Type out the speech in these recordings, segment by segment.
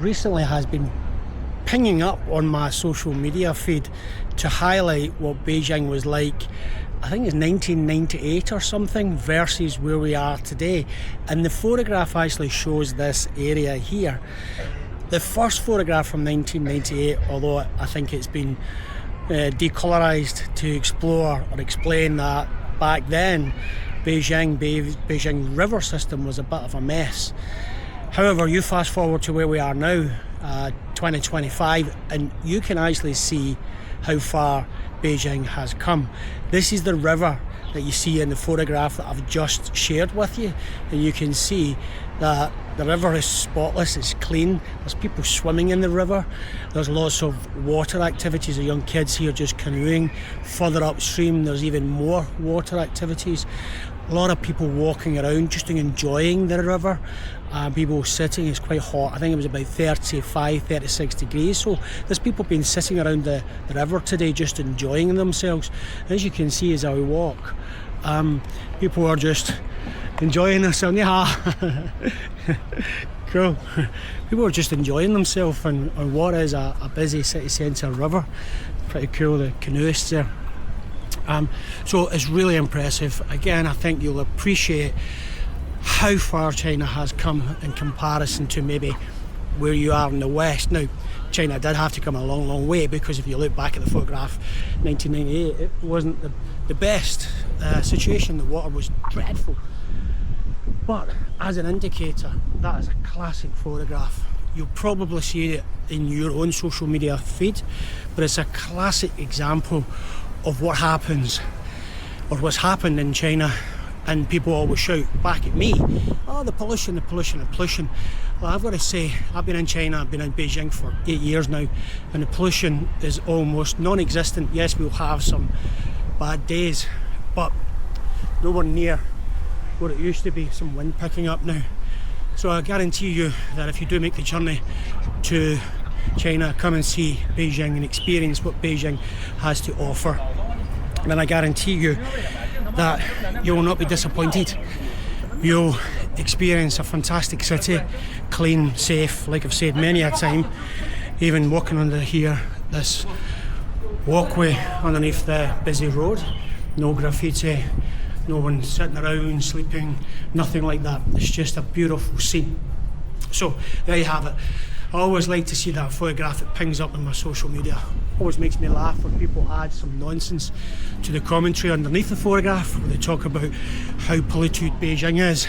recently has been pinging up on my social media feed to highlight what Beijing was like, I think it's 1998 or something, versus where we are today. And the photograph actually shows this area here. The first photograph from 1998, although I think it's been decolorized to explore or explain that back then Beijing river system was a bit of a mess. However, you fast forward to where we are now, 2025, and you can actually see how far Beijing has come. This is the river that you see in the photograph that I've just shared with you, and you can see that the river is spotless, it's clean, there's people swimming in the river, there's lots of water activities, the young kids here just canoeing. Further upstream there's even more water activities, a lot of people walking around just enjoying the river, people sitting. It's quite hot, I think it was about 36 degrees, so there's people been sitting around the river today just enjoying themselves. As you can see as I walk, people are just enjoying themselves. Yeah. Cool. People are just enjoying themselves on what is a busy city centre river. Pretty cool, the canoeists there. So it's really impressive. Again, I think you'll appreciate how far China has come in comparison to maybe where you are in the West. Now, China did have to come a long, long way, because if you look back at the photograph, 1998, it wasn't the best situation. The water was dreadful. But as an indicator, that is a classic photograph. You'll probably see it in your own social media feed, but it's a classic example of what happens, or what's happened in China. And people always shout back at me, oh, the pollution. Well, I've got to say, I've been in China, I've been in Beijing for 8 years now, and the pollution is almost non-existent. Yes, we'll have some bad days, but nowhere near what it used to be. Some wind picking up now. So I guarantee you that if you do make the journey to China, come and see Beijing and experience what Beijing has to offer, then I guarantee you that you will not be disappointed. You'll experience a fantastic city, clean, safe, like I've said many a time. Even walking under here, this walkway underneath the busy road, no graffiti, no one sitting around, sleeping, nothing like that. It's just a beautiful scene. So there you have it. I always like to see that photograph that pings up on my social media. Always makes me laugh when people add some nonsense to the commentary underneath the photograph, where they talk about how polluted Beijing is.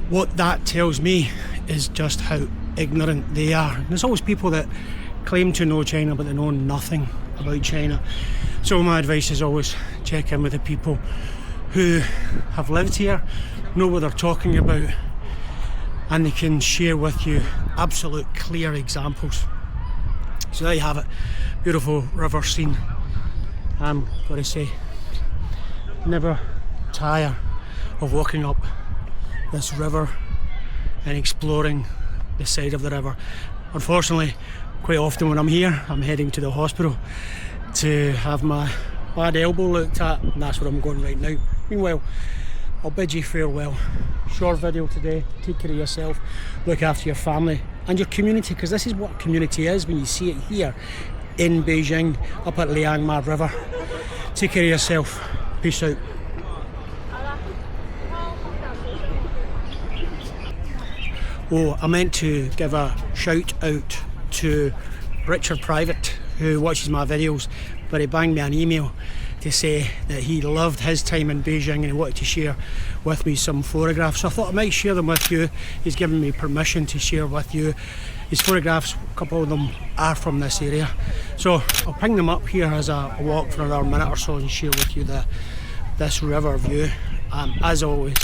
What that tells me is just how ignorant they are. And there's always people that claim to know China, but they know nothing about China. So my advice is always check in with the people who have lived here, know what they're talking about, and they can share with you absolute clear examples. So there you have it, beautiful river scene. I'm going to say, never tire of walking up this river and exploring the side of the river. Unfortunately, quite often when I'm here, I'm heading to the hospital to have my bad elbow looked at, and that's where I'm going right now. Meanwhile, I'll bid you farewell. Short video today. Take care of yourself, look after your family and your community, because this is what community is when you see it here in Beijing, up at Liangma River. Take care of yourself. Peace out. Oh, I meant to give a shout out to Richard Private, who watches my videos, but he banged me an email to say that he loved his time in Beijing and he wanted to share with me some photographs. So I thought I might share them with you. He's given me permission to share with you his photographs. A couple of them are from this area. So I'll ping them up here as I walk for another minute or so and share with you this river view. As always,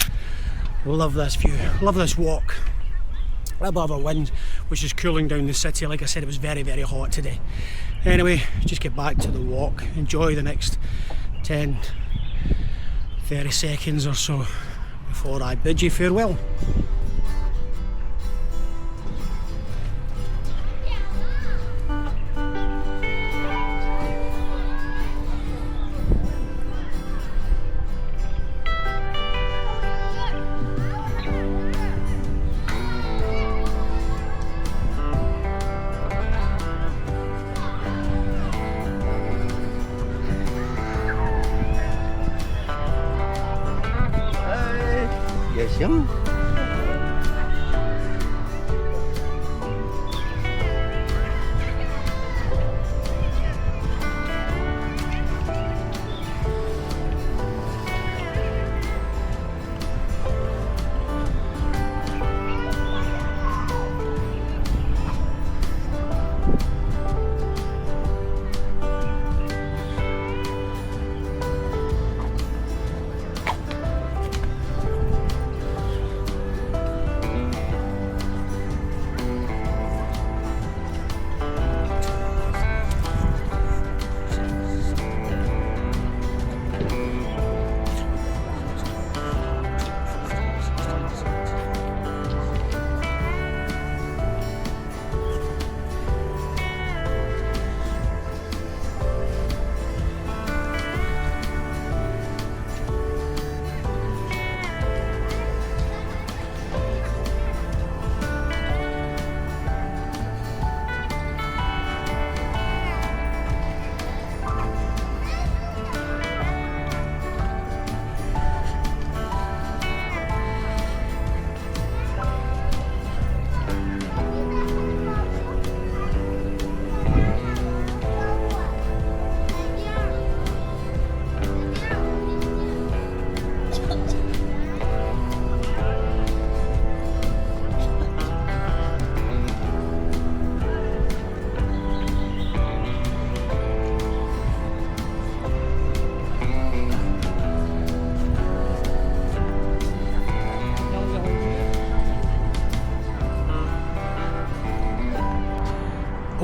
love this view, love this walk. A little bit of a wind, which is cooling down the city. Like I said, it was very, very hot today. Anyway, just get back to the walk. Enjoy the next 10, 30 seconds or so before I bid you farewell. 行。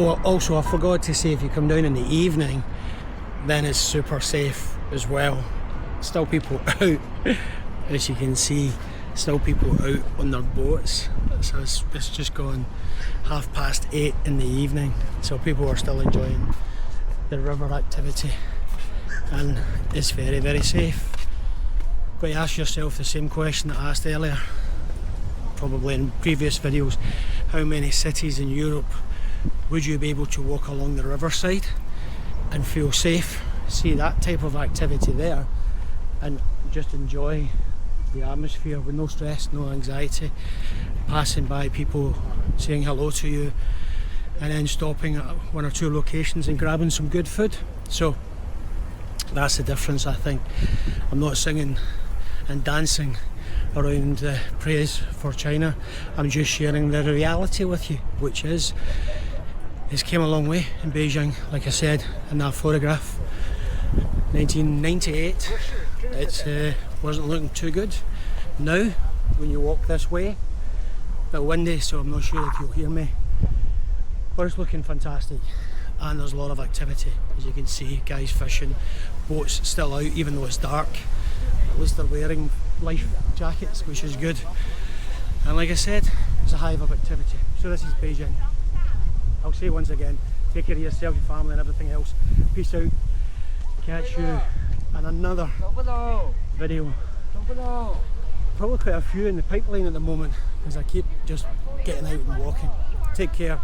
Oh, also I forgot to say, if you come down in the evening, then it's super safe as well. Still people out, as you can see, still people out on their boats. So it's just gone 8:30 in the evening, so people are still enjoying the river activity, and it's very, very safe. But you ask yourself the same question that I asked earlier, probably in previous videos: how many cities in Europe would you be able to walk along the riverside and feel safe, see that type of activity there, and just enjoy the atmosphere with no stress, no anxiety, passing by people, saying hello to you, and then stopping at one or two locations and grabbing some good food? So that's the difference, I think. I'm not singing and dancing around praise for China. I'm just sharing the reality with you, which is it's came a long way in Beijing. Like I said in that photograph, 1998, it wasn't looking too good. Now, when you walk this way, a bit windy, so I'm not sure if you'll hear me, but it's looking fantastic, and there's a lot of activity. As you can see, guys fishing, boats still out even though it's dark. At least they're wearing life jackets, which is good. And like I said, it's a hive of activity. So this is Beijing. I'll say once again, take care of yourself, your family and everything else. Peace out. Catch you in another video. Probably quite a few in the pipeline at the moment, because I keep just getting out and walking. Take care.